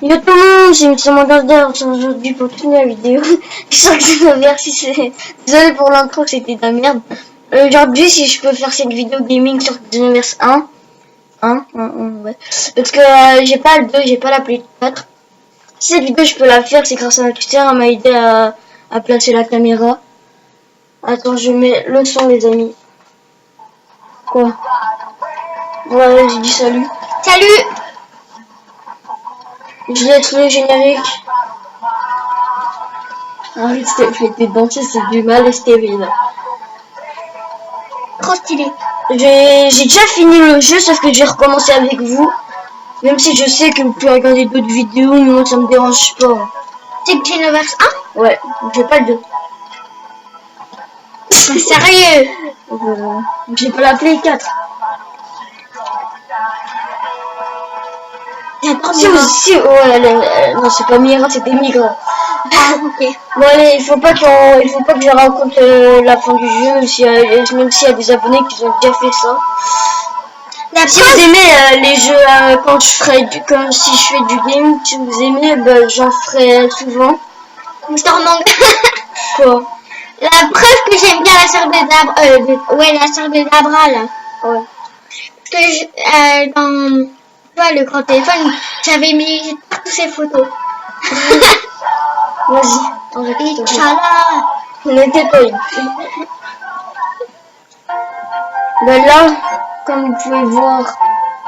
Yo tout le monde, c'est Mr. Mandander aujourd'hui pour toute la vidéo. J'espère que ça va bien, si c'est... Désolé pour l'intro, c'était de la merde. Aujourd'hui, si je peux faire cette vidéo gaming sur Xenoverse 1. Ouais. Parce que j'ai pas le 2, j'ai pas la Play 4. Si cette vidéo je peux la faire, c'est grâce à ma tuteur, elle m'a aidé à placer la caméra. Attends, je mets le son les amis. Quoi? Ouais, j'ai dit salut. Salut! Je laisse le générique. Arrête, je vais danser, c'est du mal et c'était là. Trop stylé. J'ai déjà fini le jeu, sauf que j'ai recommencé avec vous. Même si je sais que vous pouvez regarder d'autres vidéos, mais moi ça me dérange pas. C'est Xenoverse 1? Ouais, j'ai pas le 2. Sérieux? J'ai pas la Play 4. Si, ouais, non, c'est pas Mira, c'était Migra. Ah, ok. Bon, allez, il faut pas que je raconte la fin du jeu, même s'il y a des abonnés qui ont déjà fait ça. Si vous aimez les jeux, quand si je fais du game, si vous aimez, bah, j'en ferai souvent. Mister Manga. Quoi? La preuve que j'aime bien la sœur de Dabra, la sœur de Dabra, là. Ouais. Parce que dans le grand téléphone, j'avais mis toutes ces photos. Vas-y, Inch'Allah. on était pas eu. Ben là, comme vous pouvez voir,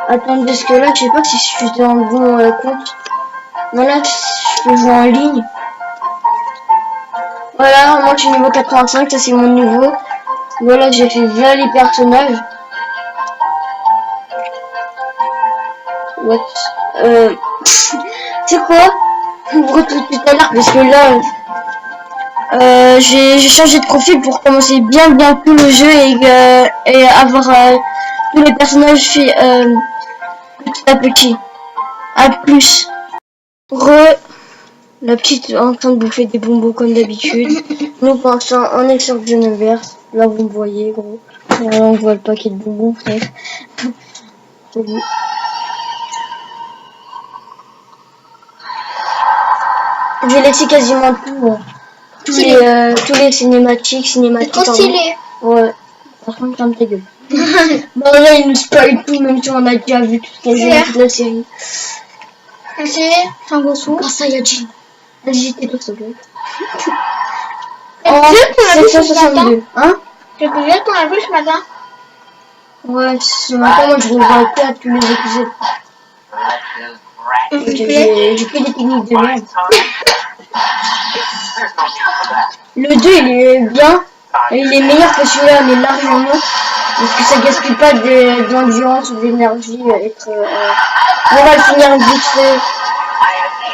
attendez, parce que là, je sais pas si je suis dans le bon compte. Voilà, je peux jouer en ligne. Voilà, moi je suis niveau 85, ça c'est mon niveau. Voilà, j'ai fait 20 les personnages. What? C'est quoi? Tout à l'heure, parce que là, j'ai changé de profil pour commencer bien tout le jeu et avoir tous les personnages petit à petit. À plus. La petite en train de bouffer des bonbons comme d'habitude. Nous pensons, on est sur Xenoverse. Là vous me voyez gros. Là on voit le paquet de bonbons frère. J'ai laissé quasiment tout. Tous les cinématiques. Trop stylé. Ouais. Par contre, ferme ta gueule. Bon là il nous spoil tout, même si on a déjà vu toute la série. C'est Sangoku. Grâce à Yajin. Vas-y, tais-toi, s'il te plaît. Oh, 762. Hein? C'est plus vieux qu'on a vu ce matin. Ouais, ce matin, moi, je revois pas tous les épisodes. J'ai que des techniques de merde. Le 2, il est bien. Et il est meilleur que celui-là, mais largement. Parce que ça gaspille pas d'endurance ou d'énergie. On va le finir vite fait.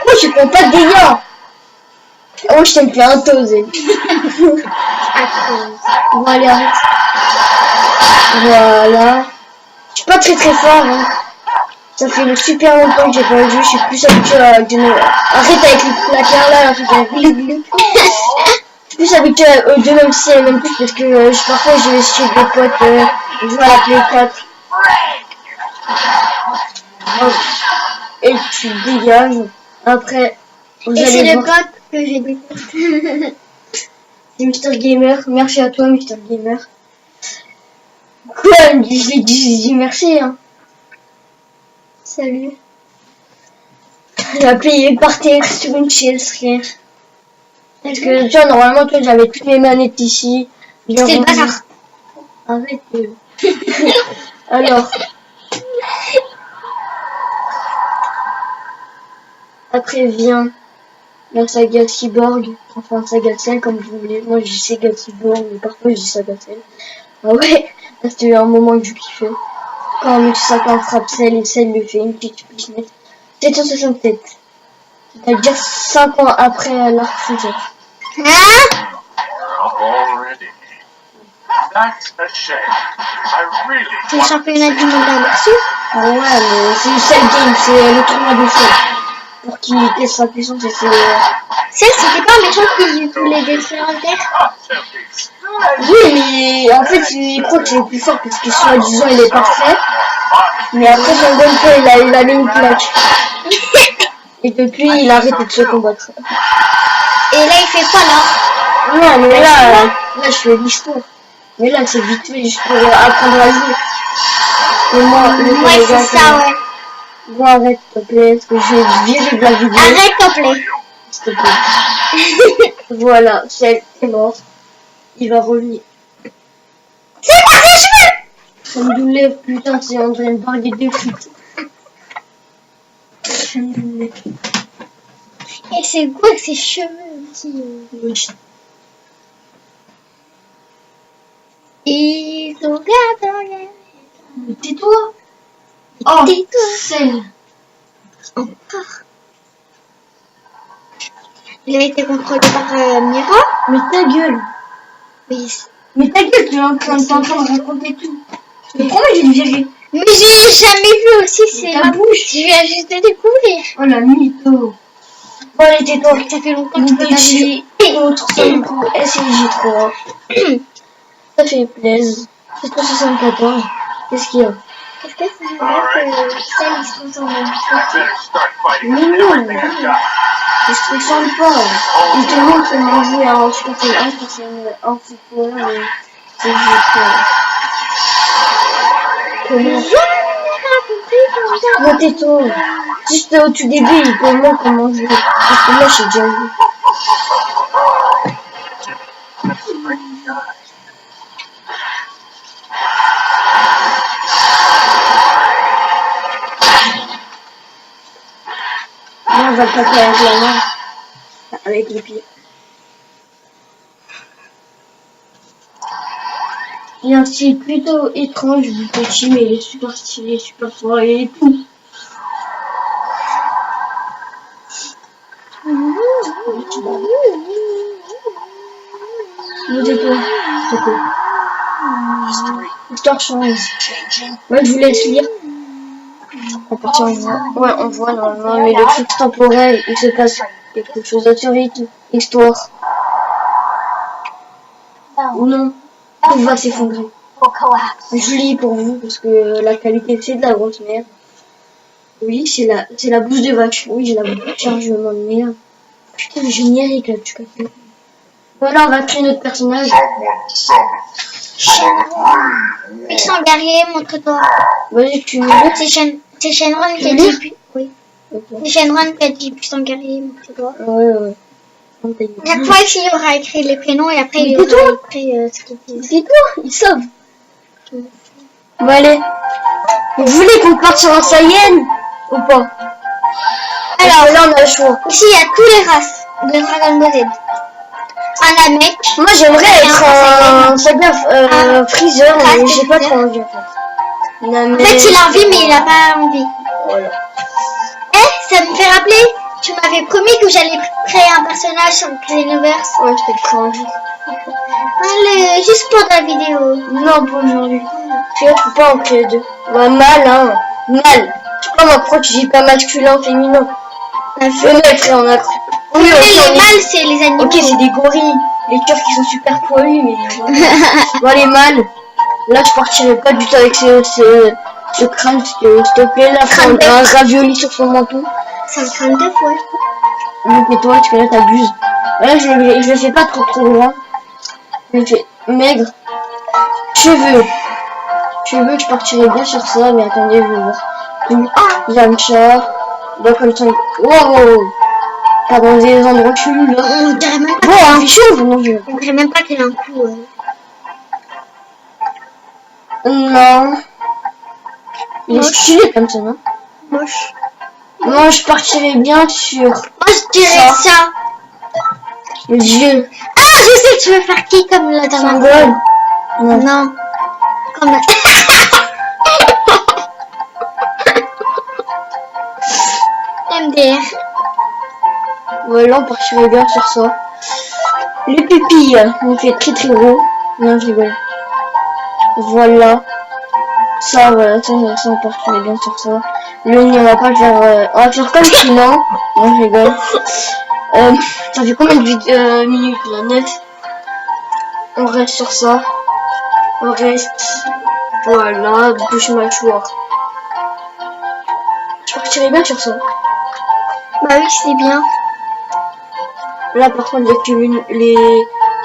Oh, je prends pas de dégâts. Oh, je t'aime plus un tosé. Bon, allez, arrête. Voilà. Je suis pas très fort. Hein. Ça fait super longtemps que j'ai pas joué. Je suis plus habitué à arrête avec les placards là. Je suis plus habitué aux deux, même si elle m'aime plus. Parce que parfois je vais chez des potes. Je joue à la Play 4. Oh. Et tu dégages. Après, vous et allez c'est le voir. code que j'ai dit. C'est Mr Gamer. Merci à toi, Mr Gamer. Quoi? Je l'ai dit merci, hein. Salut. La Play est par terre sur une chaise, frère. Parce que, tu vois, normalement, toi, j'avais toutes mes manettes ici. C'est le bazar. Arrête. Alors. Après vient la saga Cyborg, enfin saga Cell comme vous voulez. Moi je dis saga Cyborg, mais parfois je dis saga Cell. Ah ouais, là c'était un moment que je kiffais. Quand Multi-50 frappe Cell et Cell lui fait une petite piscinette. 767. C'est-à-dire 5 ans après l'arc Freezer. Hein? C'est le championnat du monde là-dessus? Ah ouais, mais c'est le Cell Game, c'est le tournoi de Cell. Pour qu'il teste sa puissance et c'est... C'était pas un méchant qui joue tous les dessins en terre? Oui, mais en fait, il croit qu'il est plus fort parce que soi-disant il est parfait. Mais après son gameplay, il a mis une claque. Et depuis, il a arrêté de se combattre. Et là, il fait quoi là? Non, mais là, je fais l'histoire. Mais là, c'est vite fait, juste pour apprendre à jouer. Et moi, Ouais, c'est ça, ouais. Bon, arrête, s'il te plaît, parce que j'ai viré de la vidéo. Arrête, s'il te plaît. S'il te plaît. Voilà, c'est mort. Il va revenir. C'est quoi ces cheveux? Ça me lève, putain, c'est en train de barguer des frites. Et c'est quoi que ces cheveux aussi? Et regarde. Mais tais-toi. Oh, celle. Encore. Il a été contrôlé par Mira. Mais ta gueule. Oui. Mais ta gueule, tu es en train de raconter tout. Mais pourquoi j'ai viré? Mais j'ai jamais vu aussi, c'est Ta ma bouche. Je viens juste de découvrir. Oh la mytho. Bon, allez, tais-toi. Ça fait longtemps que tu peux pas Petit autre coup, SJ3. Ça fait plaisir. C'est pas 74. Qu'est-ce qu'il y a? Est-ce que ça veut dire que celle ils se transforment en petit? Mais non. Je te sens pas. Il te montre comment jouer à un super c'est un football, mais c'est juste. Comment? Non, tais-toi. Juste au tout début, il te montre comment jouer. Parce que moi, j'ai déjà vu. Là, on va le taper avec la main. Avec les pieds. Il a un style plutôt étrange du petit, mais il est super stylé, super fort et tout. Nous tais-toi. C'est quoi? Histoire change. Ouais, je vous laisse lire. À partir on voit. Ouais, on voit normalement, mais le truc temporel, il se passe quelque chose assez vite. Histoire. Ou non. Tout va s'effondrer. Je lis pour vous parce que la qualité c'est de la grosse merde. Oui, c'est la bouse de vache. Oui, j'ai la bouse de chargement de merde. Putain, le générique là, tu captes. Voilà, on va créer notre personnage. Puissant guerrier, montre-toi. Vas-y, tu C'est Shenron qui a dit. Oui. C'est Shenron qui a dit puissant guerrier, montre-toi. Ouais. Chaque fois ici, il aura écrit les prénoms et après il aura écrit ce qu'il dit. C'est toi, ils savent. Bon, allez. Vous voulez qu'on parte sur un Saiyan ou pas? Alors, là, on a le choix. Ici, il y a toutes les races de Dragon Ball Z. Un Namek. Moi, j'aimerais être un Saiyan Freezer, mais j'ai pas trop envie, en fait. En fait, il a envie, mais il a pas envie. Voilà. Eh, ça me fait rappeler, tu m'avais promis que j'allais créer un personnage sur Xenoverse. Ouais, je fais trop envie. Allez, juste pour la vidéo. Non, pas aujourd'hui. Tu vois, faut pas en créer deux. Bah, mal, hein. Mal. Je sais pas, moi, pourquoi tu dis pas masculin, féminin? Fenêtre, on a cru. Oui, les mâles, c'est les animaux. Ok, c'est des gorilles. Les cœurs qui sont super poilus, mais... Bon, les mâles. Là, je partirai pas du tout avec ce crâne, s'il te plaît. Là, faut un ravioli sur son menton. C'est un crâne de fois. Donc, et toi, tu connais, t'abuses. Là, je le fais pas trop loin. Je le fais maigre. Cheveux, je partirai bien sur ça, mais attendez, je vais voir. Yamcha. Bah, comme ça. Wow! Pas dans des endroits chelous, là. On dirait même pas. Bon, un chauve, non, je... On dirait même pas qu'il a un coup. Non. Il est stylé comme ça, non? Moche. Moi, je partirais bien sur... Moi, je dirais ça. Le dieu. Ah, je sais, tu veux faire qui comme la dernière fois? Non. Comme la... MDR. Voilà, on partirait bien sur ça. Les pupilles, on fait très très gros. Non, je rigole. Voilà. Ça, voilà, ça on partirait bien sur ça. Le nez, on va pas le faire... on va faire comme sinon. Non, je rigole. Ça fait combien de minutes là? 9. On reste sur ça. On reste... Voilà, bouche mâchoire. Je partirais bien sur ça. Bah oui, c'est bien. Là, par contre, les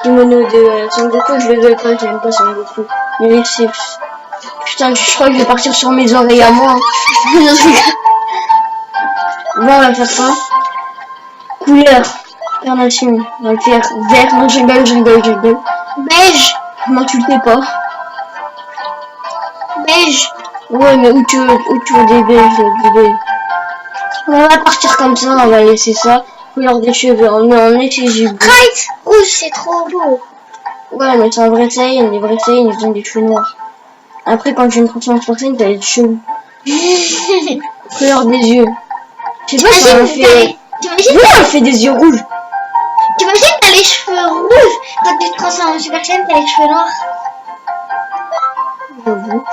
kimonos de Son Goku, je les veux pas, j'aime pas Son Goku. Mais c'est... Putain, je crois que je vais partir sur mes oreilles à moi. Bon, on va faire ça. Couleur. Carnation. On va le faire vert. Non, je rigole. Beige. Non, tu le fais pas. Beige. Ouais, mais où tu veux des beiges, du beige. On va partir comme ça, on va laisser ça. Couleur des cheveux, on est chez Jubu. Arrête. Rouge, c'est trop beau. Ouais, mais c'est un vrai Saiyan. Les vrais Saiyan, ils ont des cheveux noirs. Après, quand tu me transformes en Saiyan, t'as les cheveux. Couleur des yeux. Je sais pas si on fait... T'imagines, Oui, on fait des yeux rouges. t'as les cheveux rouges. Quand tu te transformes en Super Saiyan, t'as les cheveux noirs. J'avoue.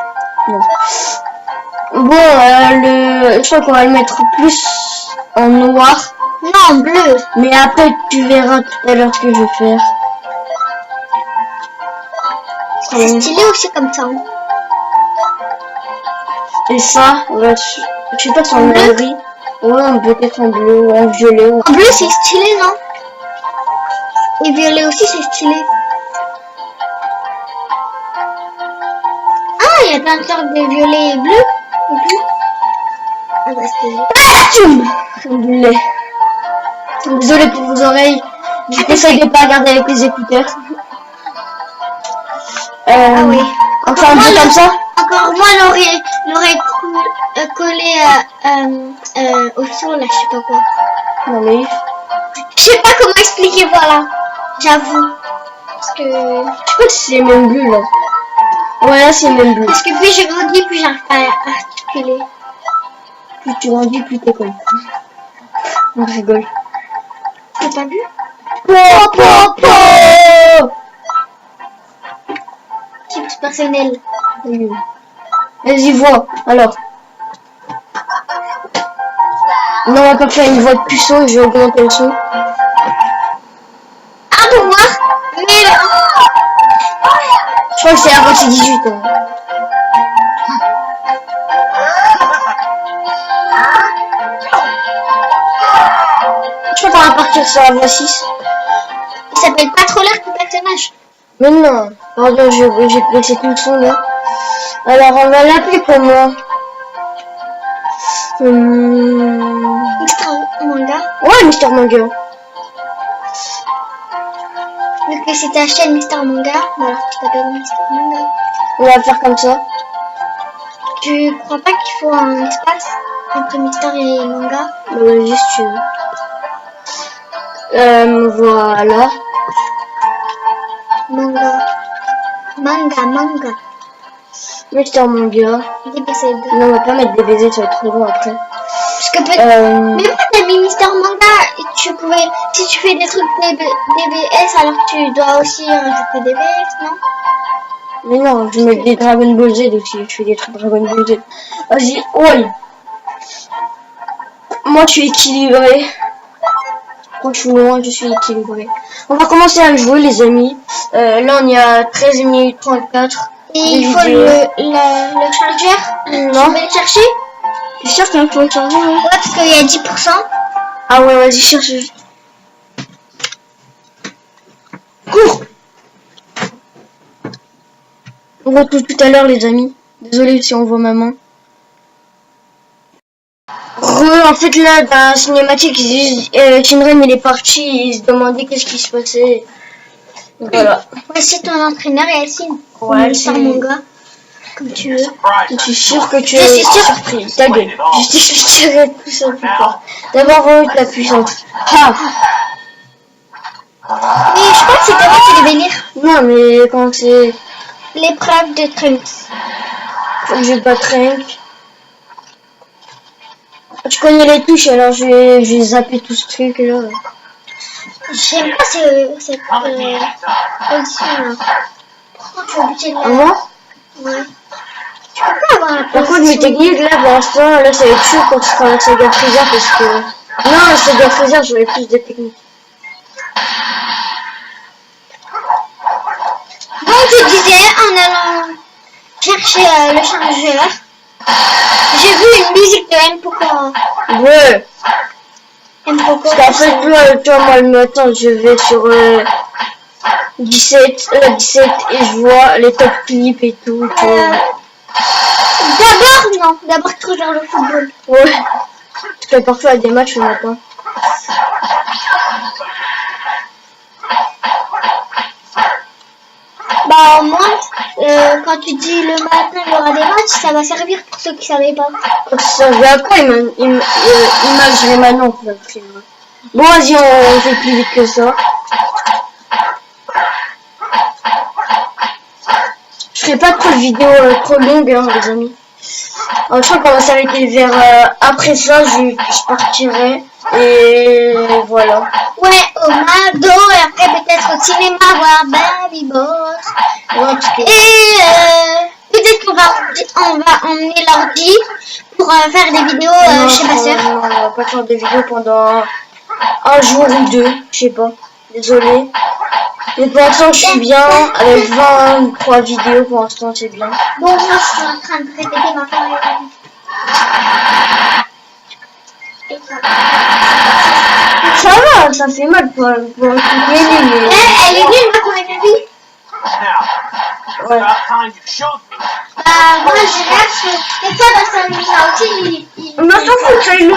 Bon, je crois qu'on va le mettre plus en noir. Non, en bleu. Mais après, tu verras tout à l'heure ce que je vais faire. C'est stylé aussi comme ça. Et ça, ouais, je sais pas si on met en gris. Ouais, peut-être en bleu ou en violet. Ou... En bleu, c'est stylé, non? Et violet aussi, c'est stylé. Ah, il y a plein de sortes de violet et bleu. Ah bah, c'est... Désolé. Désolé pour vos oreilles. J'essaie de pas regarder avec les écouteurs. Ah oui. Encore un peu comme ça. Encore moi, l'aurait collé au son, là, je sais pas quoi. Non mais... Je sais pas comment expliquer, voilà. J'avoue. Parce que... Je crois que c'est les mêmes bulles, là. Ouais, là, c'est les mêmes bulles. Parce que plus je grandis, plus j'arrive pas à articuler. Plus tu grandis, plus t'es con. On rigole. T'as pas vu? Tips personnel. Vas-y, vois. Alors. Non, on va pas faire une voix de puceau, je vais augmenter le son. Ah, pour voir. Mais... Je crois que c'est la voix de 18 ans. Je crois qu'on va partir sur la voix 6. Il s'appelle pas trop l'air ton personnage. Mais non, pardon, j'ai placé tout le son là. Alors, on va l'appeler comment? Extra manga. Ouais, Mister Manga. Vu que c'est ta chaîne Mister Manga, bah alors tu t'appelles Mister Manga. On va faire comme ça. Tu crois pas qu'il faut un espace entre Mister et Manga? Vas-y, si tu veux. Voilà. Manga. Mister Manga. DBZ. Non, on va pas mettre des baisers, ça va être trop long après. Parce que peut-être... Même quand t'as mis Mister Manga, tu pouvais... Si tu fais des trucs DBS, alors tu dois aussi rajouter DBS, non? Mais non, je mets des Dragon Ball Z aussi, je fais des trucs Dragon Ball Z. Vas-y, ouais. Moi, je suis équilibré. Franchement, je suis équilibré. On va commencer à jouer, les amis. Là, on est à 13 minutes 34. Et il faut le chargeur. Non. Tu veux le chercher? Je suis sûr qu'il faut le charger. Ouais, parce qu'il y a 10%. Ah ouais, vas-y, cherche. Cours. On retrouve tout à l'heure, les amis. Désolé si on voit ma main. En fait, là, dans la cinématique, Shinren, il est parti, il se demandait qu'est-ce qui se passait. Voilà. Voici ton entraîneur, Yacine. Ouais, Mister Manga. Comme tu veux. Je suis sûr que tu Je es suis sûre. surpris. Ta gueule. Je t'expliquerai tout ça plus tard. D'abord, voir ta puissance. Ah. Mais je crois que c'était moi qui devais lire Non, mais quand c'est... l'épreuve de Trunks. Faut que je bats Trunks. Tu connais les touches, alors je vais zapper tout ce truc là. J'aime pas cette position là. Pourquoi tu es obligé de la... Moi Ouais. Tu peux pas avoir la Par contre, mes position. techniques là, pour l'instant, là ça va être chaud quand tu feras la saga Freezer parce que... Non, la saga Freezer, j'aurai plus de techniques. Donc je disais, en allant chercher le chargeur, j'ai vu une musique de M. Pourquoi? Ouais. Mpoko. Parce qu'en fait, là, tu vois, moi, le matin, je vais sur 17 et je vois les top clips et tout. Tu vois. D'abord, non. D'abord, tu regardes le football. Ouais. Parce que parfois, il y a des matchs le matin. Bah, au moins, quand tu dis le matin, il y aura des matchs, ça va servir pour ceux qui savaient pas. Quand ça vient après, imaginez maintenant qu'on va filmer. Bon, vas-y, on fait plus vite que ça. Je ferai pas trop de vidéos trop longues, hein, les amis. Je crois qu'on va s'arrêter vers après ça, je partirai. Et voilà. Ouais, au McDo, et après peut-être au cinéma voir Baby Boss. Ouais, parce que... Et peut-être qu'on va emmener l'ordi pour faire des vidéos non, chez ma soeur. non, on va pas faire des vidéos pendant un jour ou deux, je sais pas. Désolé. Mais pour l'instant, je suis bien avec 23 vidéos. Pour l'instant, c'est bien. Bon, moi, je suis en train de répéter ma parole. Ça va, ça fait mal pour écouter, mais... Elle est nulle, ma chorégraphie. Ouais. Moi, j'ai lâché. Et toi, dans Saint Luna aussi, On s'en fout de Saint Luna.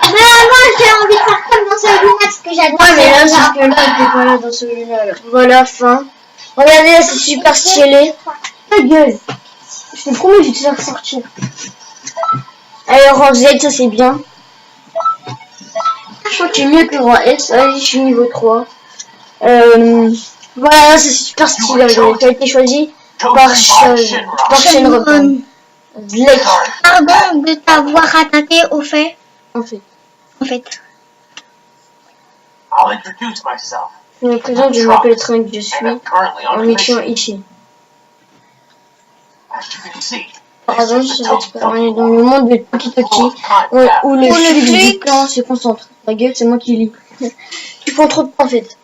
Mais moi, j'ai envie de faire comme dans Saint Luna parce que j'adore. Ouais, mais là, Saint c'est que là, t'es pas là dans celui-là. Voilà, fin. Regardez, là, c'est super stylé. Ta gueule. Je te promets, je vais te faire sortir. Allez, rang Z, ça c'est bien. Je crois que c'est mieux que rang S. Allez, je suis niveau 3. Voilà, là, c'est super stylé. Ça a été choisi par Shenron. Blake. Pardon de t'avoir attaqué au fait. En fait. I'll introduce myself. Je me présente, je m'appelle Trunk, je suis And I'm currently on en a mission mission. ici. As you can see, Par this exemple, is the je vais Toki expérimenter dans Toki le monde de Toki Toki, où le fluide du temps se concentre. Ta gueule, c'est moi qui lis. Tu prends trop de temps en fait.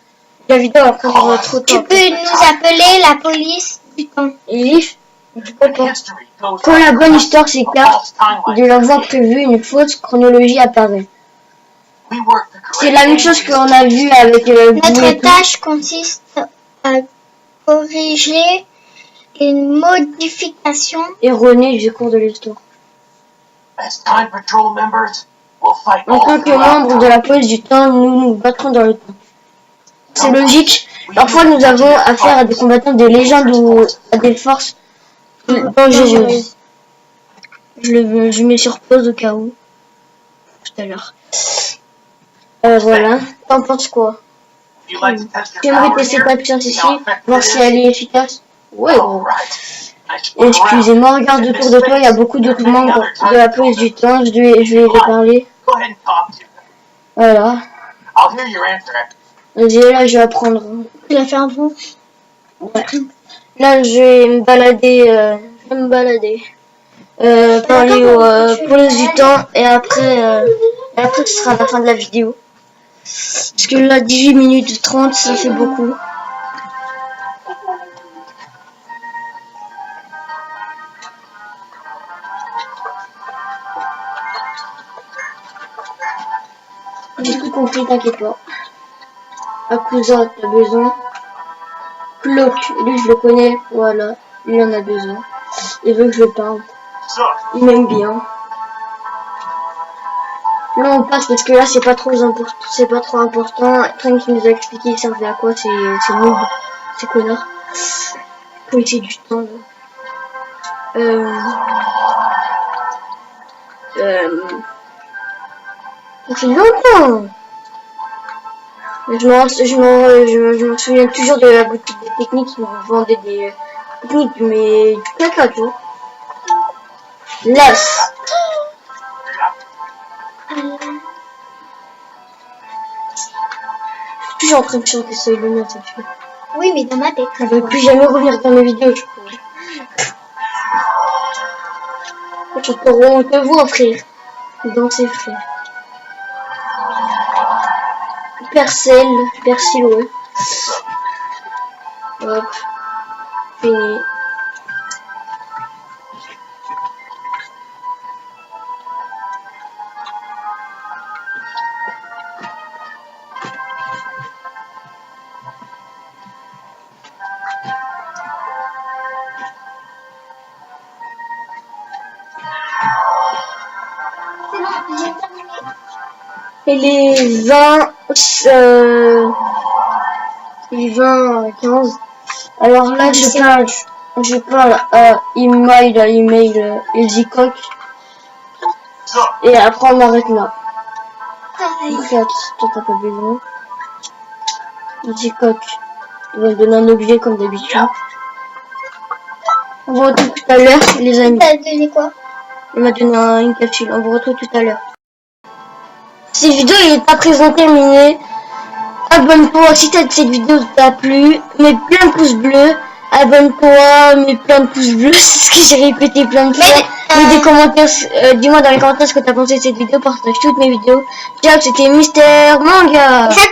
La vidéo va prendre trop de Tu temps. peux nous appeler la police du temps. Et Leaf, je peux pas. history goes Quand la bonne histoire a s'écarte false timeline. de la voie prévue, une fausse chronologie apparaît. We work to C'est correct la même chose qu'on a vu avec Blue Notre et tout. tâche consiste à corriger les modifications. Erroné du cours de l'histoire. As Time Patrol members, we'll fight En tant all que throughout membre de la police du temps, nous nous battrons dans le temps. C'est logique. Parfois, nous avons affaire à des combattants des légendes ou à des forces dangereuses. Je mets sur pause au cas où. Tout à l'heure. Voilà. T'en penses quoi? If you'd like to test Tu your aimerais power tester here, ta puissance see ici, how effective voir it si is? elle est efficace? Ouais, gros. Alright. Nice to move around. Excusez-moi, regarde autour de toi, il y a beaucoup d'autres membres de la police du temps, je vais les parler. Go ahead and talk to them. Voilà. I'll hear your answer. Vas-y, là, je vais apprendre. Il a fait un bon. Ouais. Là, je vais me balader. Parler aux polices du temps, et après, ce sera la fin de la vidéo. Parce que là, 18 minutes 30, ça fait beaucoup. J'ai tout compris, t'inquiète pas. Akusa, t'as besoin. Cloak, lui je le connais, voilà, il en a besoin. Il veut que je le parle. So, Il m'aime bien. Là on passe parce que là c'est pas trop important. Trunk qui nous a expliqué il servait à quoi, c'est noob, c'est connard. Policier du temps là. Ça fait longtemps. Je me souviens toujours de la boutique des techniques qui nous vendait des techniques, mais du caca, tu vois. Las. Je suis toujours en train de chanter ça, Illuminate, cette fille. Oui, mais dans ma tête. Elle ne va plus jamais revenir dans mes vidéos, je crois. On te voit, frère. Danser, frère. Persil, ouais. Hop. Fini. Il est 15. Alors là, je parle à email Easycock. So, Et après, on arrête là. Pareil. Regarde, toi, t'as pas besoin. Easycock. Il va me donner un objet comme d'habitude. On vous retrouve tout à l'heure, les amis. T'as donné quoi? Il m'a donné une capsule. On vous retrouve tout à l'heure. Cette vidéo est à présent terminée. Abonne-toi si cette vidéo t'a plu. Mets plein de pouces bleus. Abonne-toi, mets plein de pouces bleus. C'est ce que j'ai répété plein de fois. Mets des commentaires. Dis-moi dans les commentaires ce que t'as pensé de cette vidéo. Partage toutes mes vidéos. Ciao, c'était Mister Manga. Ça